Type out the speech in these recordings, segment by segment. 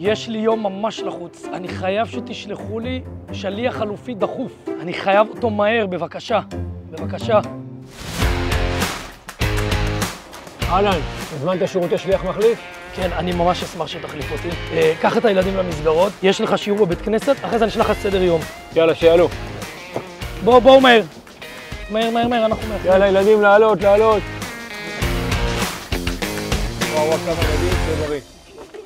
יש לי יום ממש לחוץ. אני חייב שתשלחו לי שליח חלופי דחוף. אני חייב אותו מהר, בבקשה. בבקשה. אהלן, הזמנת שירותי שליח מחליף? כן, אני ממש אשמח שתחליף אותי. קח את הילדים למסגרות, יש לך שיעור בבית כנסת, אחרי זה אני אשלח לך סדר יום. יאללה, שיעלו. בואו מהר. מהר, אנחנו מהר. יאללה, ילדים, לעלות. וואו, כמה ילדים, זה בריא.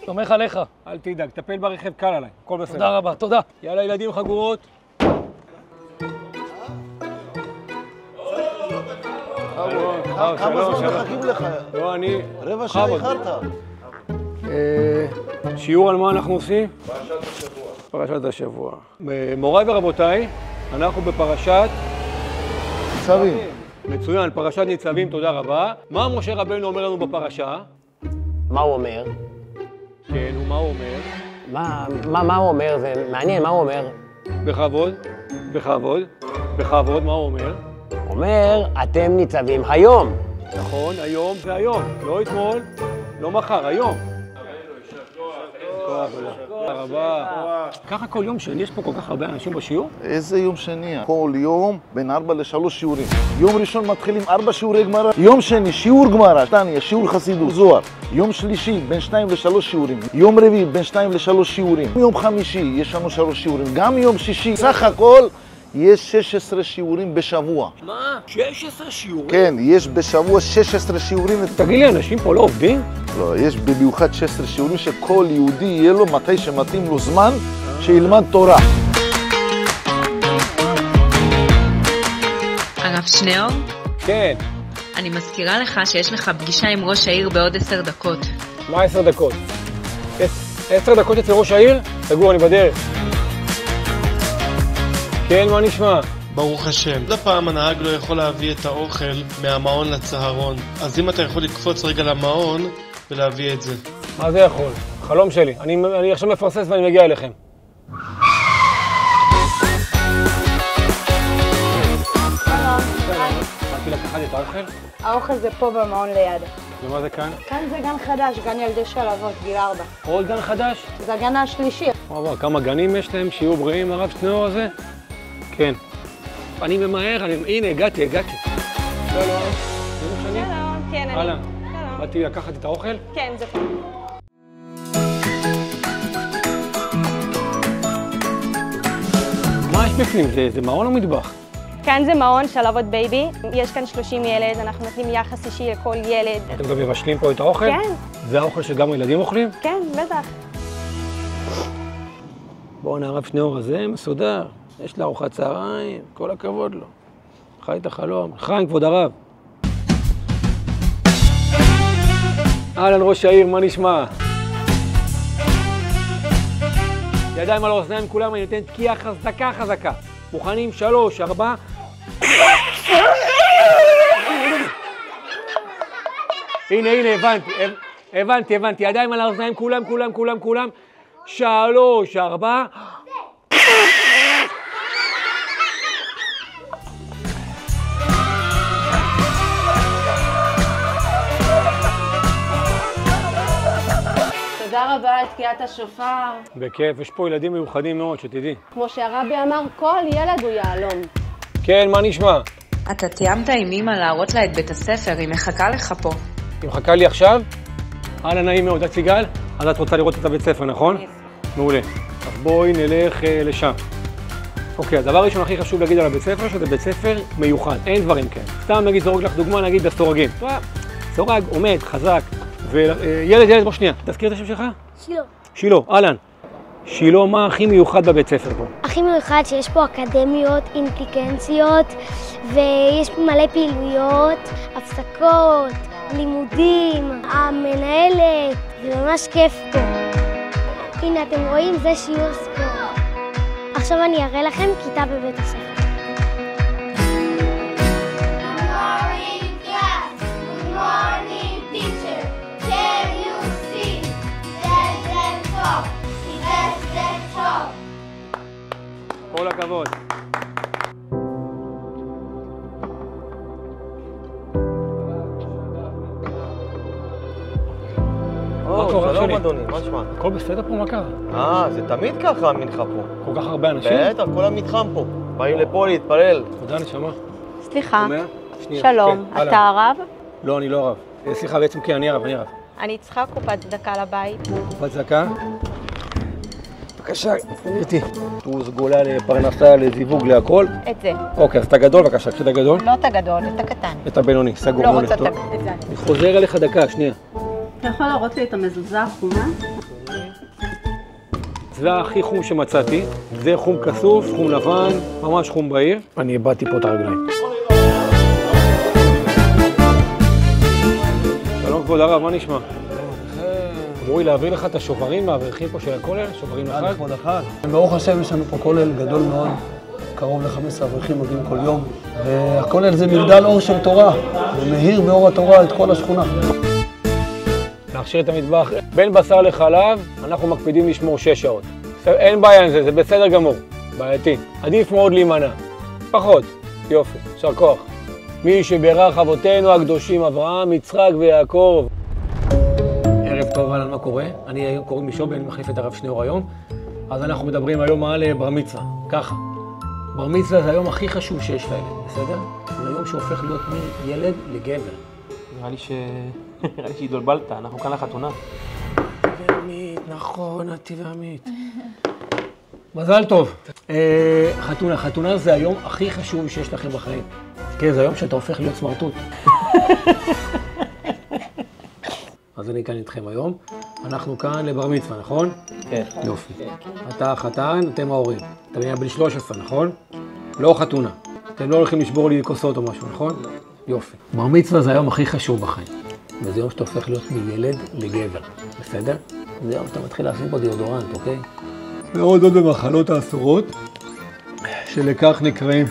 תומך עליך. אל תדאג, טפל ברכב קל עליי, הכל בסדר. תודה רבה, תודה. יאללה, ילדים, חגורות. כמה זמן מחכים לך? לא, אני... רבע שעה איחרת. שיעור על מה אנחנו עושים? פרשת השבוע. מוריי ורבותיי, אנחנו בפרשת... ניצבים. מצוין, פרשת ניצבים, תודה רבה. מה משה רבנו אומר לנו בפרשה? מה הוא אומר? כן, ומה הוא אומר? מה הוא אומר? זה מעניין, מה הוא אומר? בכבוד, מה הוא אומר? הוא אומר, אתם ניצבים היום. נכון, היום זה היום, לא אתמול, לא מחר, היום. תודה רבה. ככה כל יום שני יש פה כל כך הרבה אנשים בשיעור? איזה יום שני? כל יום בין 4 ל3 שיעורים. יום ראשון מתחילים 4 שיעורי גמרא. יום שני שיעור גמרא, תניא, שיעור חסידות, זוהר. יום שלישי בין 2 ל3 שיעורים. יום רביעי בין 2 ל3 שיעורים. יום חמישי יש לנו 3 שיעורים. גם יום שישי. סך הכל יש 16 שיעורים בשבוע. מה? 16 שיעורים? כן, יש בשבוע 16 שיעורים. תגיד לי, אנשים פה לא עובדים? לא, יש במיוחד 16 שיעורים שכל יהודי יהיה לו מתי שמתאים לו זמן שילמד תורה. הרב שניאור? כן. אני מזכירה לך שיש לך פגישה עם ראש העיר בעוד 10 דקות. מה 10 דקות? 10 דקות אצל ראש העיר? סגור, אני בדרך. כן, מה נשמע? ברוך השם. עוד הפעם הנהג לא יכול להביא את האוכל מהמעון לצהרון. אז אם אתה יכול לקפוץ רגע למעון ולהביא את זה. מה זה יכול? חלום שלי. אני עכשיו מפרסס ואני מגיע אליכם. באתי לקחת את האוכל? האוכל זה פה במעון ליד. ומה זה כאן? כאן זה גן חדש, גן ילדי שלוות, גיל 4. עוד גן חדש? זה הגן השלישי. וואו, כמה גנים יש להם שיהיו בריאים הרב שניאור הזה? כן. אני ממהר, הנה, הגעתי. שלום. שלום, כן, אני. אהלן. באתי לקחת את האוכל? כן, זה פה. מה יש בפנים? זה מעון או מטבח? כאן זה מעון שלוות בייבי. יש כאן 30 ילד, אנחנו נותנים יחס אישי לכל ילד. אתם גם מבשלים פה את האוכל? כן. זה האוכל שגם הילדים אוכלים? כן, בטח. בואו הרב שניאור הזה מסודר. יש לה ארוחת צהריים, כל הכבוד לו. חי את החלום. חיים, כבוד הרב. אהלן ראש העיר, מה נשמע? ידיים על האוזניים כולם, אני נותן תקיעה חזקה. מוכנים? 3, 4. הנה, הבנתי. ידיים על האוזניים כולם. 3, 4. תודה רבה על תקיעת השופר. בכיף, יש פה ילדים מיוחדים מאוד, שתדעי. כמו שהרבי אמר, כל ילד הוא יהלום. כן, מה נשמע? אתה תיאמת עם אמא להראות לה את בית הספר, היא מחכה לך פה. היא מחכה לי עכשיו? אהלן, נעים מאוד, את סיגל? אז את רוצה לראות את הבית ספר, נכון? מעולה. אז בואי נלך לשם. אוקיי, הדבר הראשון הכי חשוב להגיד על הבית ספר, שזה בית ספר מיוחד, אין דברים כאלה. סתם נגיד זורק לך דוגמה, נגיד בסורגים. סורג עומד, חזק, וילד, בוא שנייה. תזכיר את השם שלך? שילה, אהלן. שילה, מה הכי מיוחד בבית ספר פה? הכי מיוחד שיש פה אקדמיות, אינטליגנציות, ויש פה מלא פעילויות, הפסקות, לימודים, המנהלת, זה ממש כיף פה. הנה, אתם רואים? זה שיעור ספורט. עכשיו אני אראה לכם כיתה בבית הספר. כל הכבוד. שלום שלי. שלום אדוני, מה נשמע? הכל בסדר פה, מה קרה? זה תמיד ככה המנחה פה. כל כך הרבה אנשים? בטח, כל המתחם פה. באים לפה להתפלל. תודה, נשמה. סליחה, שנייה. שלום, כן, אתה הרב? לא, אני לא הרב. סליחה, בעצם כן, אני הרב. אני צריכה קופת צדקה לבית. קופת צדקה? בבקשה, גברתי. תראו סגולה לפרנסה, לזיווג, להכל. את זה. אוקיי, אז את הגדול, בבקשה, קחי את הגדול. לא את הגדול, את הקטן. את הבינוני, סגור. לא רוצה את זה. אני חוזר אליך דקה, שנייה. אתה יכול להראות לי את המזוזה החומה? זה הכי חום שמצאתי. זה חום כסוף, חום לבן, ממש חום בהיר. אני איבדתי פה את הרגליים. שלום כבוד הרב, מה נשמע? אמרו לי להעביר לך את השוברים מהאברכים פה של הכולל, שוברים לחג. לכבוד החג. ברוך השם, יש לנו פה כולל גדול מאוד, קרוב ל-15 אברכים מגיעים כל יום, והכולל זה מגדל אור של תורה, ומאיר באור התורה את כל השכונה. להכשיר את המטבח בין בשר לחלב, אנחנו מקפידים לשמור 6 שעות. אין בעיה עם זה, זה בסדר גמור, בעייתי. עדיף מאוד להימנע. פחות, יופי, יישר כוח. מי שברך אבותינו הקדושים אברהם, יצחק ויעקב. ערב טוב, אהלן, מה קורה? אני היום קוראים לי שובי, אני מחליף את הרב שניאור היום. אז אנחנו מדברים היום על בר מצווה, ככה. בר מצווה זה היום הכי חשוב שיש לילד, בסדר? זה היום שהופך להיות מילד לגבר. נראה לי שהתבלבלת, אנחנו כאן לחתונה. ועמית, נכון, עתי ועמית. מזל טוב. חתונה זה היום הכי חשוב שיש לכם בחיים. כן, זה היום שאתה הופך להיות סמרטוט. אז אני כאן איתכם היום. אנחנו כאן לבר מצווה, נכון? כן. יופי. אתה החתן, אתם ההורים. אתה בן 13, נכון? לא חתונה. אתם לא הולכים לשבור לי כוסות או משהו, נכון? יופי. בר מצווה זה היום הכי חשוב בחיים. וזה יום שאתה הופך להיות מילד לגבר, בסדר? זה יום שאתה מתחיל להשים פה דיאודורנט, אוקיי? ועוד במחלות האסורות, שלכך נקראים.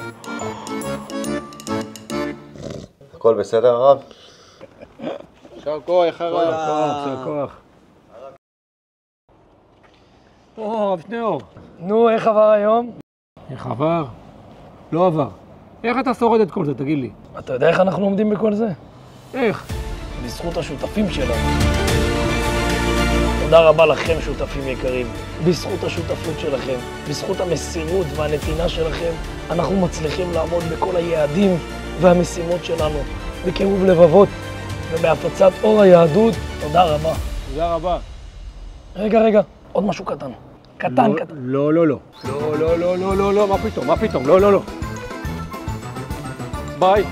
הכל בסדר הרב? יישר כוח, הרב. יישר כוח. הרב שניאור. נו, איך עבר היום? איך עבר? לא עבר. איך אתה שורד את כל זה, תגיד לי? אתה יודע איך אנחנו עומדים בכל זה? איך? בזכות השותפים שלנו. תודה רבה לכם, שותפים יקרים. בזכות השותפות שלכם, בזכות המסירות והנתינה שלכם, אנחנו מצליחים לעמוד בכל היעדים והמשימות שלנו, בקירוב לבבות ובהפצת אור היהדות. תודה רבה. תודה רבה. רגע, עוד משהו קטן. קטן. לא, מה פתאום, לא. ביי.